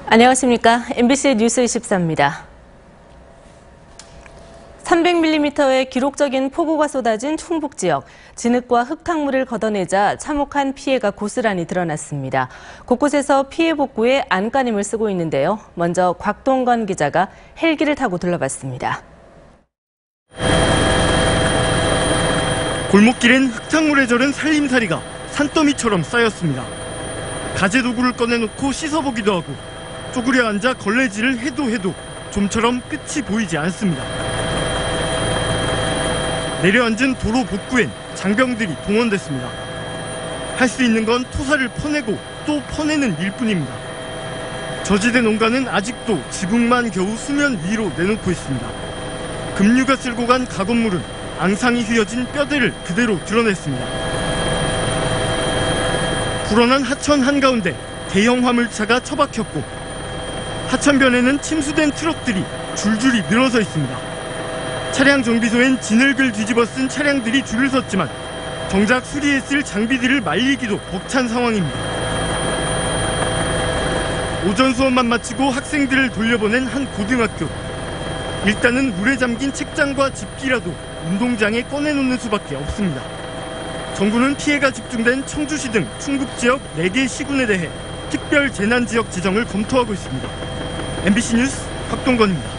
안녕하십니까. MBC 뉴스 24입니다. 300mm의 기록적인 폭우가 쏟아진 충북 지역. 진흙과 흙탕물을 걷어내자 참혹한 피해가 고스란히 드러났습니다. 곳곳에서 피해 복구에 안간힘을 쓰고 있는데요. 먼저 곽동건 기자가 헬기를 타고 둘러봤습니다. 골목길엔 흙탕물에 절은 살림살이가 산더미처럼 쌓였습니다. 가재도구를 꺼내놓고 씻어보기도 하고 쪼그려 앉아 걸레질을 해도 좀처럼 끝이 보이지 않습니다. 내려앉은 도로 복구엔 장병들이 동원됐습니다. 할 수 있는 건 토사를 퍼내고 또 퍼내는 일뿐입니다. 저지대 농가는 아직도 지붕만 겨우 수면 위로 내놓고 있습니다. 급류가 쓸고 간 가건물은 앙상이 휘어진 뼈대를 그대로 드러냈습니다. 불어난 하천 한가운데 대형 화물차가 처박혔고 하천변에는 침수된 트럭들이 줄줄이 늘어서 있습니다. 차량 정비소엔 진흙을 뒤집어 쓴 차량들이 줄을 섰지만 정작 수리했을 장비들을 말리기도 벅찬 상황입니다. 오전 수업만 마치고 학생들을 돌려보낸 한 고등학교. 일단은 물에 잠긴 책장과 집기라도 운동장에 꺼내놓는 수밖에 없습니다. 정부는 피해가 집중된 청주시 등 충북 지역 4개 시군에 대해 특별 재난지역 지정을 검토하고 있습니다. MBC 뉴스 곽동건입니다.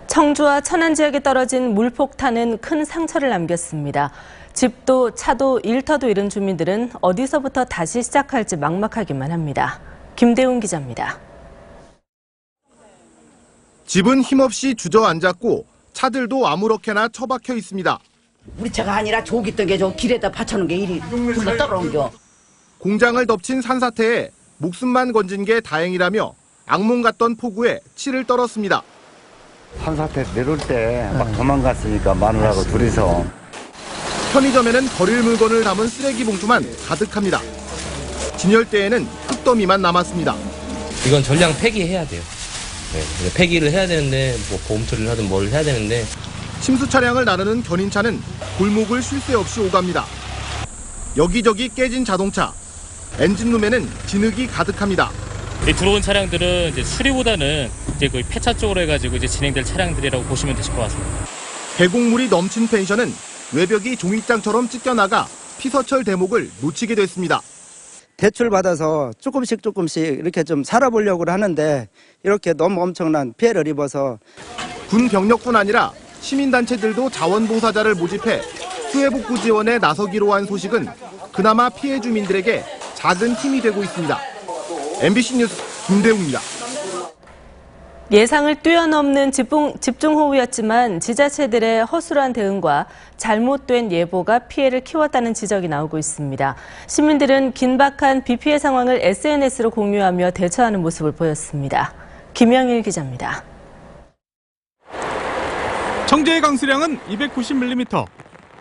청주와 천안 지역에 떨어진 물폭탄은 큰 상처를 남겼습니다. 집도 차도 일터도 잃은 주민들은 어디서부터 다시 시작할지 막막하기만 합니다. 김대웅 기자입니다. 집은 힘없이 주저앉았고 차들도 아무렇게나 처박혀 있습니다. 우리 차가 아니라 저기 있던 게 저 길에다 받쳐놓은 게 이리 굴러 떨어온겨. 공장을 덮친 산사태에 목숨만 건진 게 다행이라며 악몽 같던 폭우에 치를 떨었습니다. 산사태 내려올 때 막 도망갔으니까 마누라하고 둘이서. 편의점에는 버릴 물건을 담은 쓰레기 봉투만 가득합니다. 진열대에는 흙더미만 남았습니다. 이건 전량 폐기해야 돼요. 네, 폐기를 해야 되는데 뭐 보험 처리를 하든 뭘 해야 되는데. 침수 차량을 나르는 견인차는 골목을 쉴 새 없이 오갑니다. 여기저기 깨진 자동차, 엔진룸에는 진흙이 가득합니다. 들어온 차량들은 이제 수리보다는 이제 거의 폐차 쪽으로 해가지고 이제 진행될 차량들이라고 보시면 되실 것 같습니다. 계곡물이 넘친 펜션은 외벽이 종이장처럼 찢겨나가 피서철 대목을 놓치게 됐습니다. 대출 받아서 조금씩 이렇게 좀 살아보려고 하는데 이렇게 너무 엄청난 피해를 입어서 군 병력뿐 아니라 시민단체들도 자원봉사자를 모집해 수해복구 지원에 나서기로 한 소식은 그나마 피해 주민들에게 작은 힘이 되고 있습니다. MBC 뉴스 김대웅입니다. 예상을 뛰어넘는 집중호우였지만 지자체들의 허술한 대응과 잘못된 예보가 피해를 키웠다는 지적이 나오고 있습니다. 시민들은 긴박한 비 피해 상황을 SNS로 공유하며 대처하는 모습을 보였습니다. 김영일 기자입니다. 청주의 강수량은 290mm,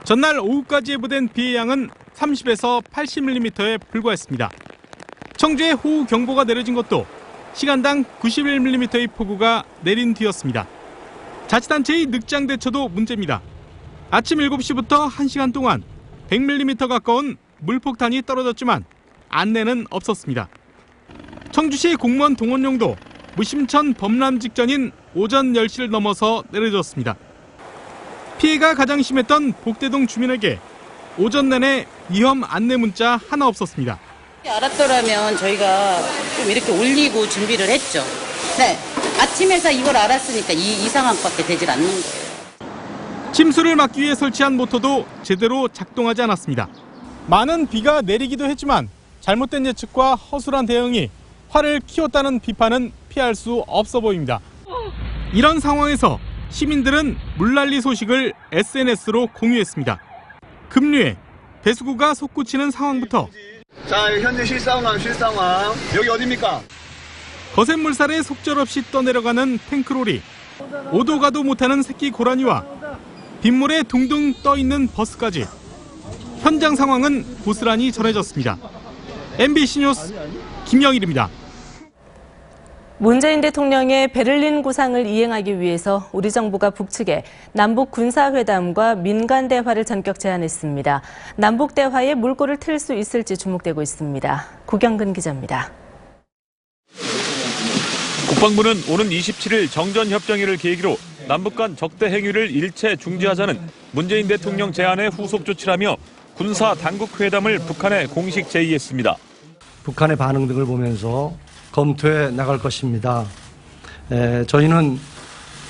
전날 오후까지 예보된 비의 양은 30에서 80mm에 불과했습니다. 청주에 호우경보가 내려진 것도 시간당 91mm의 폭우가 내린 뒤였습니다. 자치단체의 늑장 대처도 문제입니다. 아침 7시부터 1시간 동안 100mm 가까운 물폭탄이 떨어졌지만 안내는 없었습니다. 청주시 공무원 동원령도 무심천 범람 직전인 오전 10시를 넘어서 내려졌습니다. 피해가 가장 심했던 복대동 주민에게 오전 내내 위험 안내 문자 하나 없었습니다. 알았더라면 저희가 좀 이렇게 올리고 준비를 했죠. 네, 아침에서 이걸 알았으니까 이 상황밖에 되질 않는 거예요. 침수를 막기 위해 설치한 모터도 제대로 작동하지 않았습니다. 많은 비가 내리기도 했지만 잘못된 예측과 허술한 대응이 화를 키웠다는 비판은 피할 수 없어 보입니다. 이런 상황에서 시민들은 물난리 소식을 SNS로 공유했습니다. 급류에 배수구가 솟구치는 상황부터 자, 현재 실상황. 여기 어디입니까? 거센 물살에 속절없이 떠내려가는 탱크롤이 오도 가도 못하는 새끼 고라니와 빗물에 둥둥 떠있는 버스까지 현장 상황은 고스란히 전해졌습니다. MBC 뉴스 김영일입니다. 문재인 대통령의 베를린 구상을 이행하기 위해서 우리 정부가 북측에 남북 군사회담과 민간 대화를 전격 제안했습니다. 남북 대화에 물꼬를 틀 수 있을지 주목되고 있습니다. 구경근 기자입니다. 국방부는 오는 27일 정전협정일을 계기로 남북 간 적대 행위를 일체 중지하자는 문재인 대통령 제안의 후속 조치라며 군사 당국 회담을 북한에 공식 제의했습니다. 북한의 반응 등을 보면서 검토해 나갈 것입니다. 저희는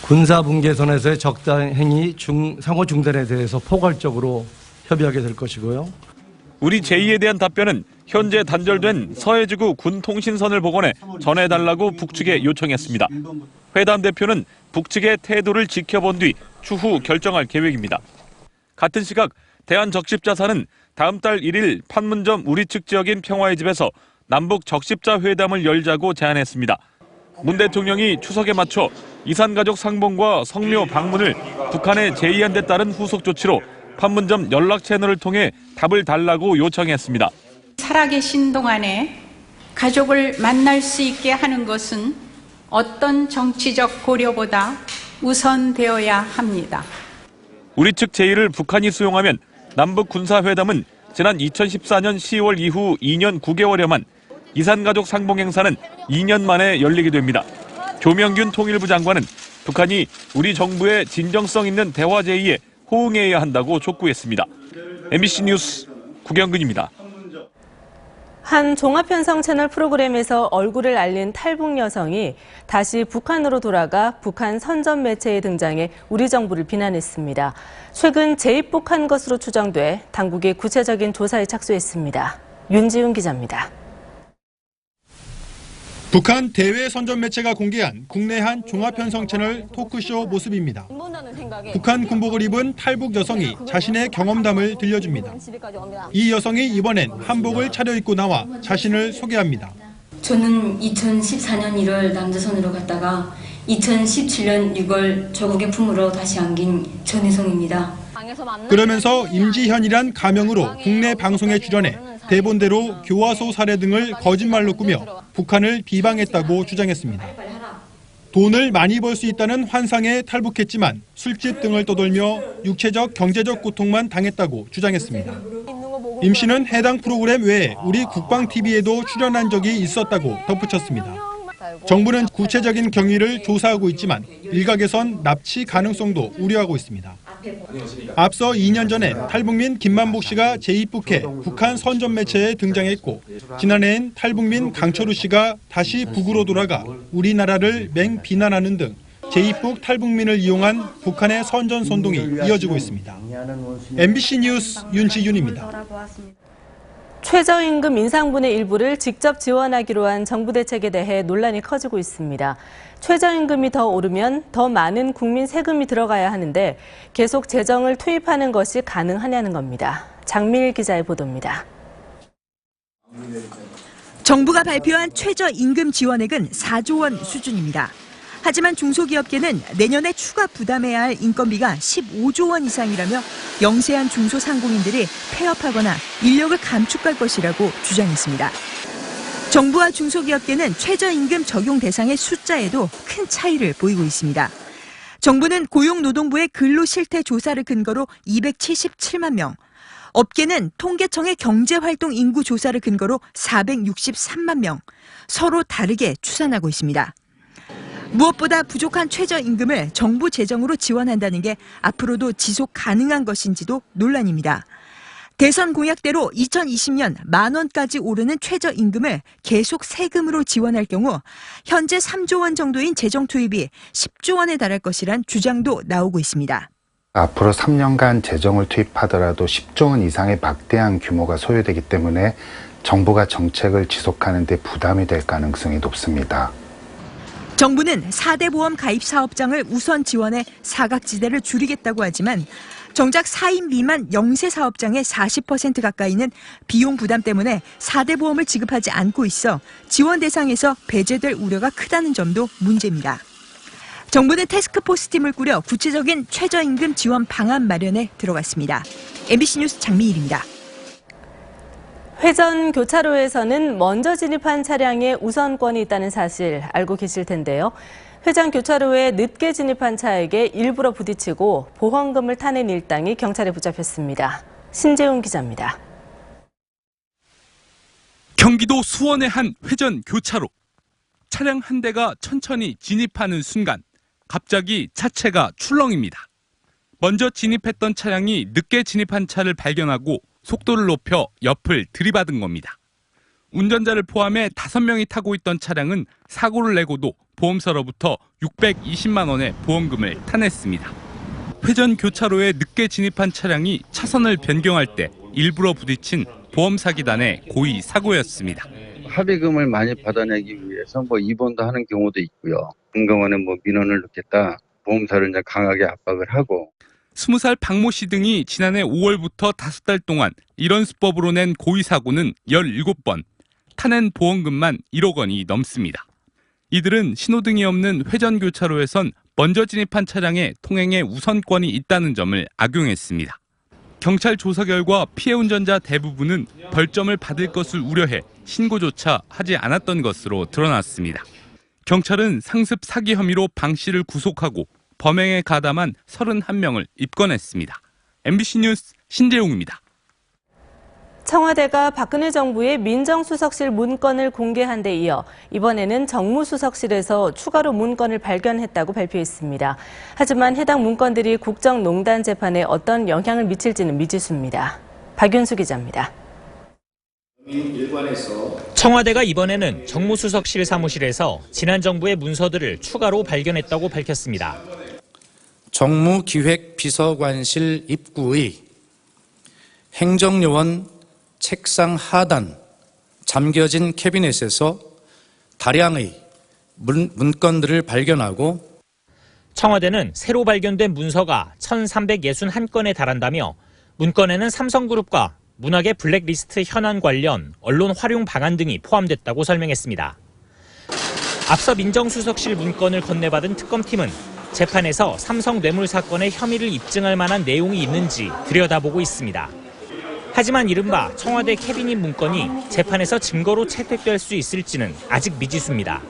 군사 분계선에서의 적대 행위 상호 중단에 대해서 포괄적으로 협의하게 될 것이고요. 우리 제의에 대한 답변은 현재 단절된 서해지구 군통신선을 복원해 전해달라고 북측에 요청했습니다. 회담 대표는 북측의 태도를 지켜본 뒤 추후 결정할 계획입니다. 같은 시각 대한적십자사는 다음 달 1일 판문점 우리 측 지역인 평화의 집에서 남북 적십자 회담을 열자고 제안했습니다. 문 대통령이 추석에 맞춰 이산가족 상봉과 성묘 방문을 북한에 제의한 데 따른 후속 조치로 판문점 연락 채널을 통해 답을 달라고 요청했습니다. 살아계신 동안에 가족을 만날 수 있게 하는 것은 어떤 정치적 고려보다 우선되어야 합니다. 우리 측 제의를 북한이 수용하면 남북 군사회담은 지난 2014년 10월 이후 2년 9개월여만, 이산가족 상봉 행사는 2년 만에 열리게 됩니다. 조명균 통일부 장관은 북한이 우리 정부의 진정성 있는 대화 제의에 호응해야 한다고 촉구했습니다. MBC 뉴스 구경근입니다. 한 종합편성 채널 프로그램에서 얼굴을 알린 탈북 여성이 다시 북한으로 돌아가 북한 선전 매체에 등장해 우리 정부를 비난했습니다. 최근 재입국한 것으로 추정돼 당국이 구체적인 조사에 착수했습니다. 윤지훈 기자입니다. 북한 대외 선전 매체가 공개한 국내 한 종합편성 채널 토크쇼 모습입니다. 북한 군복을 입은 탈북 여성이 자신의 경험담을 들려줍니다. 이 여성이 이번엔 한복을 차려입고 나와 자신을 소개합니다. 저는 2014년 1월 남조선으로 갔다가 2017년 6월 조국의 품으로 다시 안긴 전혜성입니다. 그러면서 임지현이란 가명으로 국내 방송에 출연해 대본대로 교화소 살해 등을 거짓말로 꾸며 북한을 비방했다고 주장했습니다. 돈을 많이 벌 수 있다는 환상에 탈북했지만 술집 등을 떠돌며 육체적, 경제적 고통만 당했다고 주장했습니다. 임 씨는 해당 프로그램 외에 우리 국방TV에도 출연한 적이 있었다고 덧붙였습니다. 정부는 구체적인 경위를 조사하고 있지만 일각에선 납치 가능성도 우려하고 있습니다. 앞서 2년 전에 탈북민 김만복 씨가 재입국해 북한 선전 매체에 등장했고, 지난해엔 탈북민 강철우 씨가 다시 북으로 돌아가 우리나라를 맹비난하는 등 재입국 탈북민을 이용한 북한의 선전 선동이 이어지고 있습니다. MBC 뉴스 윤지윤입니다. 최저임금 인상분의 일부를 직접 지원하기로 한 정부 대책에 대해 논란이 커지고 있습니다. 최저임금이 더 오르면 더 많은 국민 세금이 들어가야 하는데 계속 재정을 투입하는 것이 가능하냐는 겁니다. 장밀 기자의 보도입니다. 정부가 발표한 최저임금 지원액은 4조 원 수준입니다. 하지만 중소기업계는 내년에 추가 부담해야 할 인건비가 15조 원 이상이라며 영세한 중소상공인들이 폐업하거나 인력을 감축할 것이라고 주장했습니다. 정부와 중소기업계는 최저임금 적용 대상의 숫자에도 큰 차이를 보이고 있습니다. 정부는 고용노동부의 근로실태 조사를 근거로 277만 명, 업계는 통계청의 경제활동 인구 조사를 근거로 463만 명, 서로 다르게 추산하고 있습니다. 무엇보다 부족한 최저임금을 정부 재정으로 지원한다는 게 앞으로도 지속 가능한 것인지도 논란입니다. 대선 공약대로 2020년 10,000원까지 오르는 최저임금을 계속 세금으로 지원할 경우 현재 3조 원 정도인 재정 투입이 10조 원에 달할 것이란 주장도 나오고 있습니다. 앞으로 3년간 재정을 투입하더라도 10조 원 이상의 막대한 규모가 소요되기 때문에 정부가 정책을 지속하는 데 부담이 될 가능성이 높습니다. 정부는 4대 보험 가입 사업장을 우선 지원해 사각지대를 줄이겠다고 하지만 정작 4인 미만 영세 사업장의 40% 가까이는 비용 부담 때문에 4대 보험을 지급하지 않고 있어 지원 대상에서 배제될 우려가 크다는 점도 문제입니다. 정부는 태스크포스 팀을 꾸려 구체적인 최저임금 지원 방안 마련에 들어갔습니다. MBC 뉴스 장미일입니다. 회전 교차로에서는 먼저 진입한 차량에 우선권이 있다는 사실 알고 계실 텐데요. 회전 교차로에 늦게 진입한 차에게 일부러 부딪히고 보험금을 타낸 일당이 경찰에 붙잡혔습니다. 신재훈 기자입니다. 경기도 수원의 한 회전 교차로. 차량 한 대가 천천히 진입하는 순간 갑자기 차체가 출렁입니다. 먼저 진입했던 차량이 늦게 진입한 차를 발견하고 속도를 높여 옆을 들이받은 겁니다. 운전자를 포함해 5명이 타고 있던 차량은 사고를 내고도 보험사로부터 620만 원의 보험금을 타냈습니다. 회전 교차로에 늦게 진입한 차량이 차선을 변경할 때 일부러 부딪힌 보험 사기단의 고의 사고였습니다. 합의금을 많이 받아내기 위해서 입원도 하는 경우도 있고요. 금감원에 민원을 넣겠다, 보험사를 이제 강하게 압박을 하고. 20살 박모 씨 등이 지난해 5월부터 5달 동안 이런 수법으로 낸 고의 사고는 17번, 타낸 보험금만 1억 원이 넘습니다. 이들은 신호등이 없는 회전 교차로에선 먼저 진입한 차량에 통행에 우선권이 있다는 점을 악용했습니다. 경찰 조사 결과 피해 운전자 대부분은 벌점을 받을 것을 우려해 신고조차 하지 않았던 것으로 드러났습니다. 경찰은 상습 사기 혐의로 방 씨를 구속하고 범행에 가담한 31명을 입건했습니다. MBC 뉴스 신재용입니다. 청와대가 박근혜 정부의 민정수석실 문건을 공개한 데 이어 이번에는 정무수석실에서 추가로 문건을 발견했다고 발표했습니다. 하지만 해당 문건들이 국정농단 재판에 어떤 영향을 미칠지는 미지수입니다. 박윤수 기자입니다. 청와대가 이번에는 정무수석실 사무실에서 지난 정부의 문서들을 추가로 발견했다고 밝혔습니다. 정무기획비서관실 입구의 행정요원 책상 하단 잠겨진 캐비넷에서 다량의 문건들을 발견하고 청와대는 새로 발견된 문서가 1,361건에 달한다며 문건에는 삼성그룹과 문학의 블랙리스트 현안 관련 언론 활용 방안 등이 포함됐다고 설명했습니다. 앞서 민정수석실 문건을 건네받은 특검팀은 재판에서 삼성 뇌물 사건의 혐의를 입증할 만한 내용이 있는지 들여다보고 있습니다. 하지만 이른바 청와대 캐비닛 문건이 재판에서 증거로 채택될 수 있을지는 아직 미지수입니다.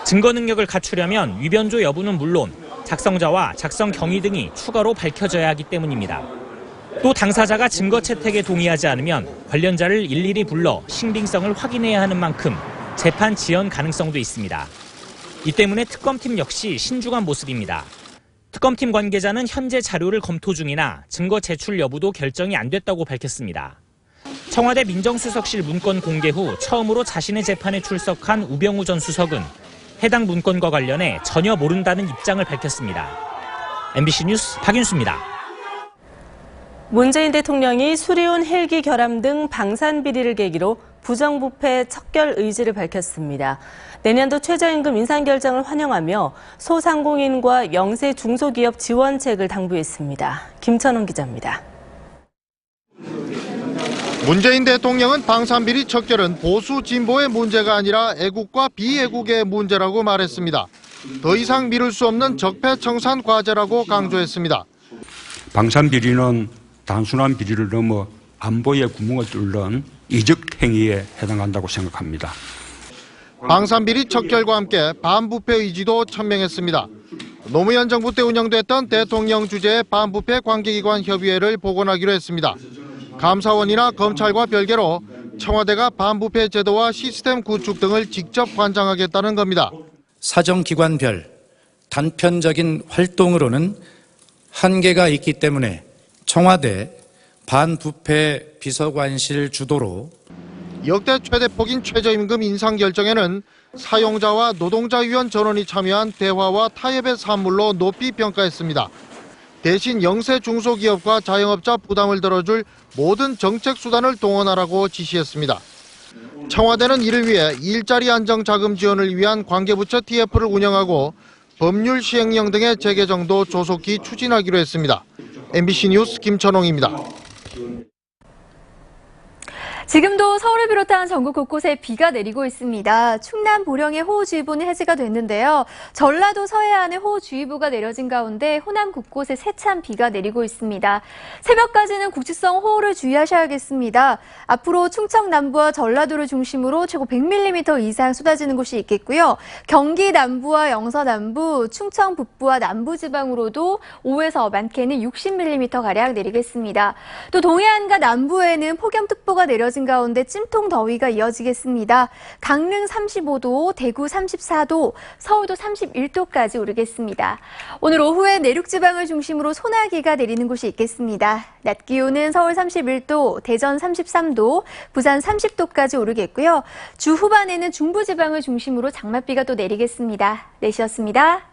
증거 능력을 갖추려면 위변조 여부는 물론 작성자와 작성 경위 등이 추가로 밝혀져야 하기 때문입니다. 또 당사자가 증거 채택에 동의하지 않으면 관련자를 일일이 불러 신빙성을 확인해야 하는 만큼 재판 지연 가능성도 있습니다. 이 때문에 특검팀 역시 신중한 모습입니다. 특검팀 관계자는 현재 자료를 검토 중이나 증거 제출 여부도 결정이 안 됐다고 밝혔습니다. 청와대 민정수석실 문건 공개 후 처음으로 자신의 재판에 출석한 우병우 전 수석은 해당 문건과 관련해 전혀 모른다는 입장을 밝혔습니다. MBC 뉴스 박윤수입니다. 문재인 대통령이 수리온 헬기 결함 등 방산 비리를 계기로 부정부패 척결 의지를 밝혔습니다. 내년도 최저임금 인상 결정을 환영하며 소상공인과 영세 중소기업 지원책을 당부했습니다. 김천훈 기자입니다. 문재인 대통령은 방산비리 척결은 보수 진보의 문제가 아니라 애국과 비애국의 문제라고 말했습니다. 더 이상 미룰 수 없는 적폐청산 과제라고 강조했습니다. 방산비리는 단순한 비리를 넘어 안보의 구멍을 뚫는 이적 행위에 해당한다고 생각합니다. 방산비리 척결과 함께 반부패 의지도 천명했습니다. 노무현 정부 때 운영됐던 대통령 주재의 반부패 관계기관 협의회를 복원하기로 했습니다. 감사원이나 검찰과 별개로 청와대가 반부패 제도와 시스템 구축 등을 직접 관장하겠다는 겁니다. 사정기관별 단편적인 활동으로는 한계가 있기 때문에 청와대 반부패 비서관실 주도로 역대 최대폭인 최저임금 인상 결정에는 사용자와 노동자위원 전원이 참여한 대화와 타협의 산물로 높이 평가했습니다. 대신 영세 중소기업과 자영업자 부담을 덜어줄 모든 정책 수단을 동원하라고 지시했습니다. 청와대는 이를 위해 일자리 안정 자금 지원을 위한 관계부처 TF를 운영하고 법률 시행령 등의 재개정도 조속히 추진하기로 했습니다. MBC 뉴스 김천홍입니다. 지금도 서울을 비롯한 전국 곳곳에 비가 내리고 있습니다. 충남 보령의 호우주의보는 해제가 됐는데요. 전라도 서해안에 호우주의보가 내려진 가운데 호남 곳곳에 세찬 비가 내리고 있습니다. 새벽까지는 국지성 호우를 주의하셔야겠습니다. 앞으로 충청 남부와 전라도를 중심으로 최고 100mm 이상 쏟아지는 곳이 있겠고요. 경기 남부와 영서 남부, 충청 북부와 남부지방으로도 5에서 많게는 60mm가량 내리겠습니다. 또 동해안과 남부에는 폭염특보가 내려진 가운데 찜통 더위가 이어지겠습니다. 강릉 35도, 대구 34도, 서울도 31도까지 오르겠습니다. 오늘 오후에 내륙지방을 중심으로 소나기가 내리는 곳이 있겠습니다. 낮 기온은 서울 31도, 대전 33도, 부산 30도까지 오르겠고요. 주 후반에는 중부지방을 중심으로 장맛비가 또 내리겠습니다. 내시였습니다.